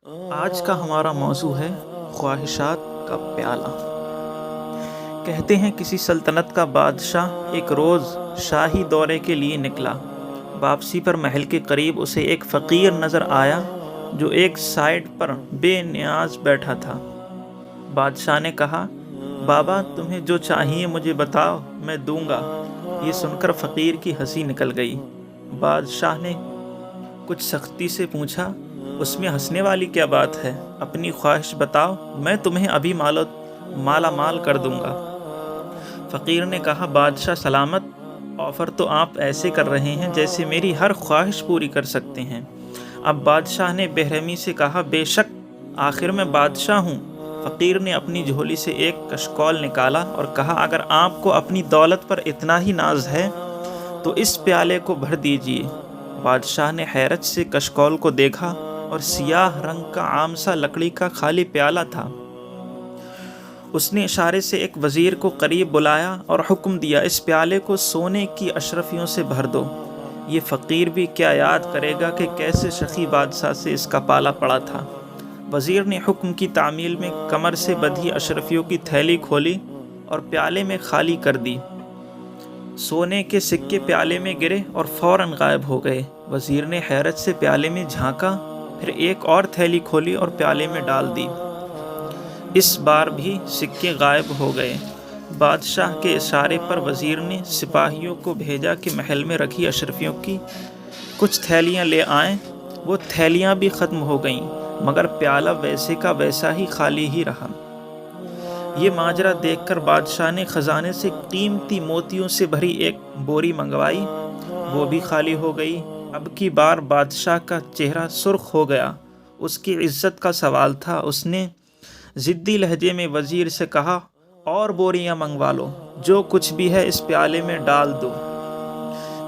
آج کا ہمارا موضوع ہے خواہشات کا پیالہ۔ کہتے ہیں کسی سلطنت کا بادشاہ ایک روز شاہی دورے کے لیے نکلا۔ واپسی پر محل کے قریب اسے ایک فقیر نظر آیا جو ایک سائیڈ پر بے نیاز بیٹھا تھا۔ بادشاہ نے کہا، بابا تمہیں جو چاہیے مجھے بتاؤ، میں دوں گا۔ یہ سن کر فقیر کی ہنسی نکل گئی۔ بادشاہ نے کچھ سختی سے پوچھا، اس میں ہنسنے والی کیا بات ہے؟ اپنی خواہش بتاؤ، میں تمہیں ابھی مالا مال کر دوں گا۔ فقیر نے کہا، بادشاہ سلامت، آفر تو آپ ایسے کر رہے ہیں جیسے میری ہر خواہش پوری کر سکتے ہیں۔ اب بادشاہ نے بے رحمی سے کہا، بے شک، آخر میں بادشاہ ہوں۔ فقیر نے اپنی جھولی سے ایک کشکول نکالا اور کہا، اگر آپ کو اپنی دولت پر اتنا ہی ناز ہے تو اس پیالے کو بھر دیجیے۔ بادشاہ نے حیرت سے کشکول کو دیکھا اور سیاہ رنگ کا عام سا لکڑی کا خالی پیالہ تھا۔ اس نے اشارے سے ایک وزیر کو قریب بلایا اور حکم دیا، اس پیالے کو سونے کی اشرفیوں سے بھر دو۔ یہ فقیر بھی کیا یاد کرے گا کہ کیسے شقی بادشاہ سے اس کا پالا پڑا تھا۔ وزیر نے حکم کی تعمیل میں کمر سے بندھی اشرفیوں کی تھیلی کھولی اور پیالے میں خالی کر دی۔ سونے کے سکے پیالے میں گرے اور فوراً غائب ہو گئے۔ وزیر نے حیرت سے پیالے میں جھانکا، پھر ایک اور تھیلی کھولی اور پیالے میں ڈال دی۔ اس بار بھی سکے غائب ہو گئے۔ بادشاہ کے اشارے پر وزیر نے سپاہیوں کو بھیجا کہ محل میں رکھی اشرفیوں کی کچھ تھیلیاں لے آئیں۔ وہ تھیلیاں بھی ختم ہو گئیں، مگر پیالہ ویسے کا ویسا ہی خالی ہی رہا۔ یہ ماجرا دیکھ کر بادشاہ نے خزانے سے قیمتی موتیوں سے بھری ایک بوری منگوائی، وہ بھی خالی ہو گئی۔ اب کی بار بادشاہ کا چہرہ سرخ ہو گیا۔ اس کی عزت کا سوال تھا۔ اس نے ضدی لہجے میں وزیر سے کہا، اور بوریاں منگوا لو، جو کچھ بھی ہے اس پیالے میں ڈال دو،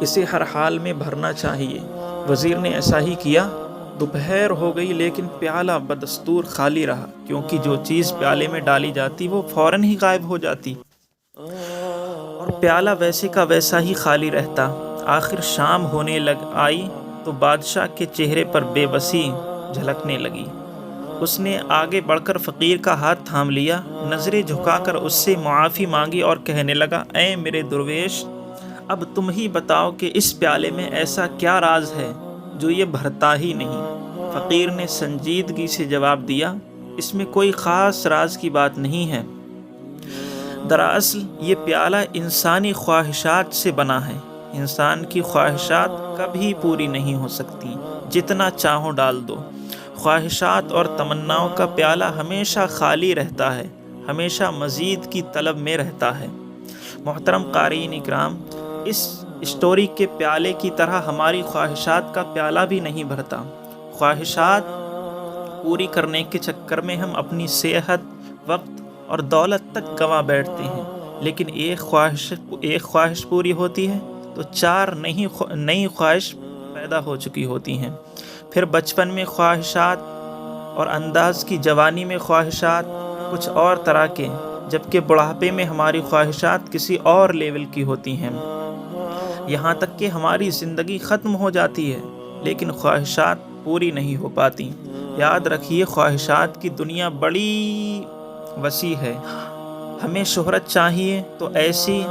اسے ہر حال میں بھرنا چاہیے۔ وزیر نے ایسا ہی کیا۔ دوپہر ہو گئی لیکن پیالہ بدستور خالی رہا، کیونکہ جو چیز پیالے میں ڈالی جاتی وہ فوراً ہی غائب ہو جاتی اور پیالہ ویسے کا ویسا ہی خالی رہتا۔ آخر شام ہونے آئی تو بادشاہ کے چہرے پر بے بسی جھلکنے لگی۔ اس نے آگے بڑھ کر فقیر کا ہاتھ تھام لیا، نظریں جھکا کر اس سے معافی مانگی اور کہنے لگا، اے میرے درویش، اب تم ہی بتاؤ کہ اس پیالے میں ایسا کیا راز ہے جو یہ بھرتا ہی نہیں؟ فقیر نے سنجیدگی سے جواب دیا، اس میں کوئی خاص راز کی بات نہیں ہے۔ دراصل یہ پیالہ انسانی خواہشات سے بنا ہے۔ انسان کی خواہشات کبھی پوری نہیں ہو سکتی، جتنا چاہو ڈال دو۔ خواہشات اور تمناؤں کا پیالہ ہمیشہ خالی رہتا ہے، ہمیشہ مزید کی طلب میں رہتا ہے۔ محترم قارئین اکرام، اس اسٹوری کے پیالے کی طرح ہماری خواہشات کا پیالہ بھی نہیں بھرتا۔ خواہشات پوری کرنے کے چکر میں ہم اپنی صحت، وقت اور دولت تک گنوا بیٹھتے ہیں، لیکن ایک خواہش پوری ہوتی ہے تو چار نئی خواہش پیدا ہو چکی ہوتی ہیں۔ پھر بچپن میں خواہشات اور انداز کی جوانی میں خواہشات کچھ اور طرح کے، جبکہ بڑھاپے میں ہماری خواہشات کسی اور لیول کی ہوتی ہیں۔ یہاں تک کہ ہماری زندگی ختم ہو جاتی ہے لیکن خواہشات پوری نہیں ہو پاتی۔ یاد رکھیے، خواہشات کی دنیا بڑی وسیع ہے۔ ہمیں شہرت چاہیے تو ایسی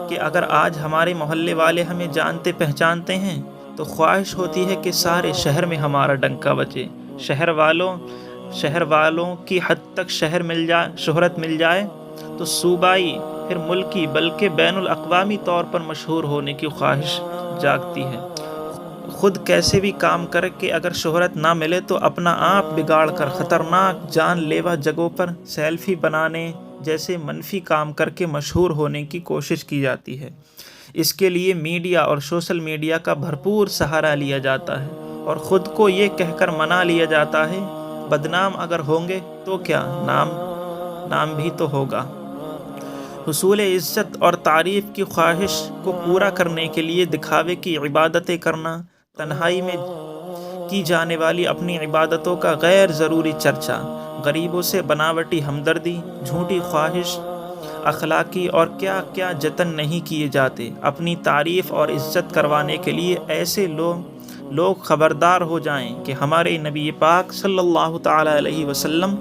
کہ اگر آج ہمارے محلے والے ہمیں جانتے پہچانتے ہیں تو خواہش ہوتی ہے کہ سارے شہر میں ہمارا ڈنکا بجے، شہر والوں کی حد تک شہرت مل جائے تو صوبائی پھر ملکی بلکہ بین الاقوامی طور پر مشہور ہونے کی خواہش جاگتی ہے۔ خود کیسے بھی کام کر کے اگر شہرت نہ ملے تو اپنا آپ بگاڑ کر خطرناک جان لیوا جگہوں پر سیلفی بنانے جیسے منفی کام کر کے مشہور ہونے کی کوشش کی جاتی ہے۔ اس کے لیے میڈیا اور سوشل میڈیا کا بھرپور سہارا لیا جاتا ہے اور خود کو یہ کہہ کر منا لیا جاتا ہے، بدنام اگر ہوں گے تو کیا، نام بھی تو ہوگا۔ حصول عزت اور تعریف کی خواہش کو پورا کرنے کے لیے دکھاوے کی عبادتیں کرنا، تنہائی میں کی جانے والی اپنی عبادتوں کا غیر ضروری چرچا، غریبوں سے بناوٹی ہمدردی، جھوٹی خواہش، اخلاقی اور کیا کیا جتن نہیں کیے جاتے اپنی تعریف اور عزت کروانے کے لیے۔ ایسے لوگ لوگ خبردار ہو جائیں کہ ہمارے نبی پاک صلی اللہ تعالی علیہ وسلم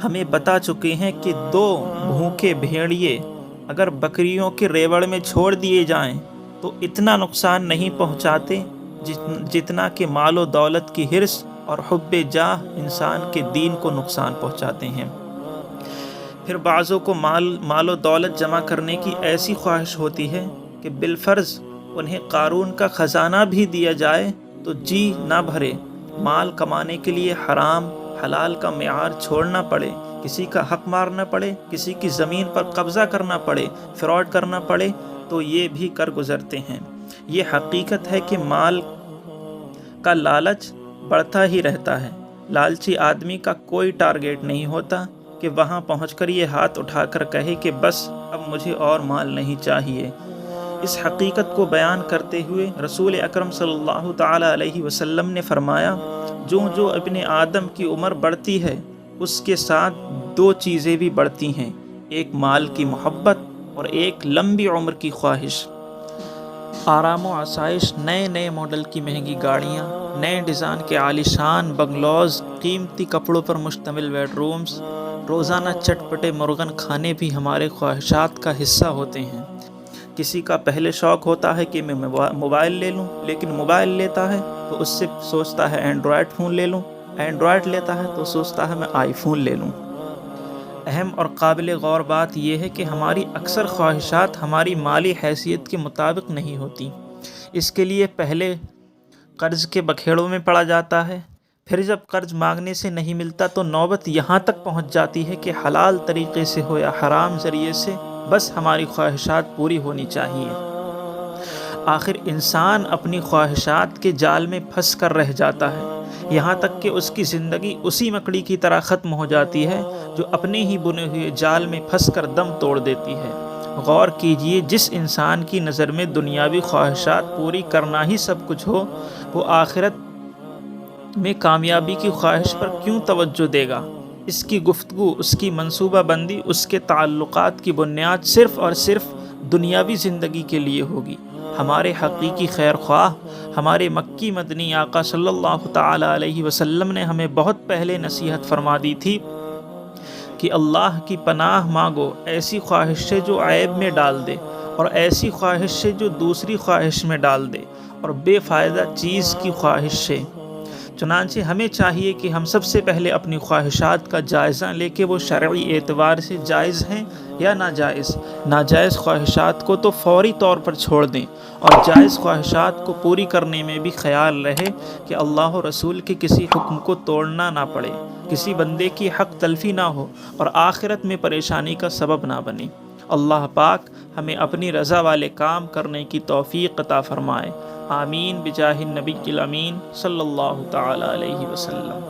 ہمیں بتا چکے ہیں کہ 2 بھوکے بھیڑیے اگر بکریوں کے ریوڑ میں چھوڑ دیے جائیں تو اتنا نقصان نہیں پہنچاتے جتنا کہ مال و دولت کی حرص اور حب جاہ انسان کے دین کو نقصان پہنچاتے ہیں۔ پھر بعضوں کو مال و دولت جمع کرنے کی ایسی خواہش ہوتی ہے کہ بالفرض انہیں قارون کا خزانہ بھی دیا جائے تو جی نہ بھرے، مال کمانے کے لیے حرام حلال کا معیار چھوڑنا پڑے، کسی کا حق مارنا پڑے، کسی کی زمین پر قبضہ کرنا پڑے، فراڈ کرنا پڑے تو یہ بھی کر گزرتے ہیں۔ یہ حقیقت ہے کہ مال کا لالچ بڑھتا ہی رہتا ہے۔ لالچی آدمی کا کوئی ٹارگیٹ نہیں ہوتا کہ وہاں پہنچ کر یہ ہاتھ اٹھا کر کہے کہ بس اب مجھے اور مال نہیں چاہیے۔ اس حقیقت کو بیان کرتے ہوئے رسول اکرم صلی اللہ تعالی علیہ وسلم نے فرمایا، جو ابن آدم کی عمر بڑھتی ہے اس کے ساتھ 2 چیزیں بھی بڑھتی ہیں، ایک مال کی محبت اور ایک لمبی عمر کی خواہش۔ آرام و آسائش، نئے ماڈل کی مہنگی گاڑیاں، نئے ڈیزائن کے عالیشان بنگلوز، قیمتی کپڑوں پر مشتمل بیڈ رومز، روزانہ چٹپٹے مرغن کھانے بھی ہمارے خواہشات کا حصہ ہوتے ہیں۔ کسی کا پہلے شوق ہوتا ہے کہ میں موبائل لے لوں، لیکن موبائل لیتا ہے تو اس سے سوچتا ہے اینڈرائڈ فون لے لوں، اینڈرائڈ لیتا ہے تو سوچتا ہے میں آئی فون لے لوں۔ اہم اور قابل غور بات یہ ہے کہ ہماری اکثر خواہشات ہماری مالی حیثیت کے مطابق نہیں ہوتی۔ اس کے لیے پہلے قرض کے بکھیڑوں میں پڑا جاتا ہے، پھر جب قرض مانگنے سے نہیں ملتا تو نوبت یہاں تک پہنچ جاتی ہے کہ حلال طریقے سے ہو یا حرام ذریعے سے بس ہماری خواہشات پوری ہونی چاہیے۔ آخر انسان اپنی خواہشات کے جال میں پھنس کر رہ جاتا ہے، یہاں تک کہ اس کی زندگی اسی مکڑی کی طرح ختم ہو جاتی ہے جو اپنے ہی بنے ہوئے جال میں پھنس کر دم توڑ دیتی ہے۔ غور کیجئے، جس انسان کی نظر میں دنیاوی خواہشات پوری کرنا ہی سب کچھ ہو، وہ آخرت میں کامیابی کی خواہش پر کیوں توجہ دے گا؟ اس کی گفتگو، اس کی منصوبہ بندی، اس کے تعلقات کی بنیاد صرف اور صرف دنیاوی زندگی کے لیے ہوگی۔ ہمارے حقیقی خیر خواہ، ہمارے مکی مدنی آقا صلی اللہ تعالی علیہ وسلم نے ہمیں بہت پہلے نصیحت فرما دی تھی کہ اللہ کی پناہ مانگو ایسی خواہش سے جو عیب میں ڈال دے، اور ایسی خواہش سے جو دوسری خواہش میں ڈال دے، اور بے فائدہ چیز کی خواہش سے۔ چنانچہ ہمیں چاہیے کہ ہم سب سے پہلے اپنی خواہشات کا جائزہ لے کہ وہ شرعی اعتبار سے جائز ہیں یا ناجائز۔ ناجائز خواہشات کو تو فوری طور پر چھوڑ دیں، اور جائز خواہشات کو پوری کرنے میں بھی خیال رہے کہ اللہ و رسول کے کسی حکم کو توڑنا نہ پڑے، کسی بندے کی حق تلفی نہ ہو، اور آخرت میں پریشانی کا سبب نہ بنے۔ اللہ پاک ہمیں اپنی رضا والے کام کرنے کی توفیق عطا فرمائے۔ آمین بجاہ النبی الامین صلی اللہ تعالی علیہ وسلم۔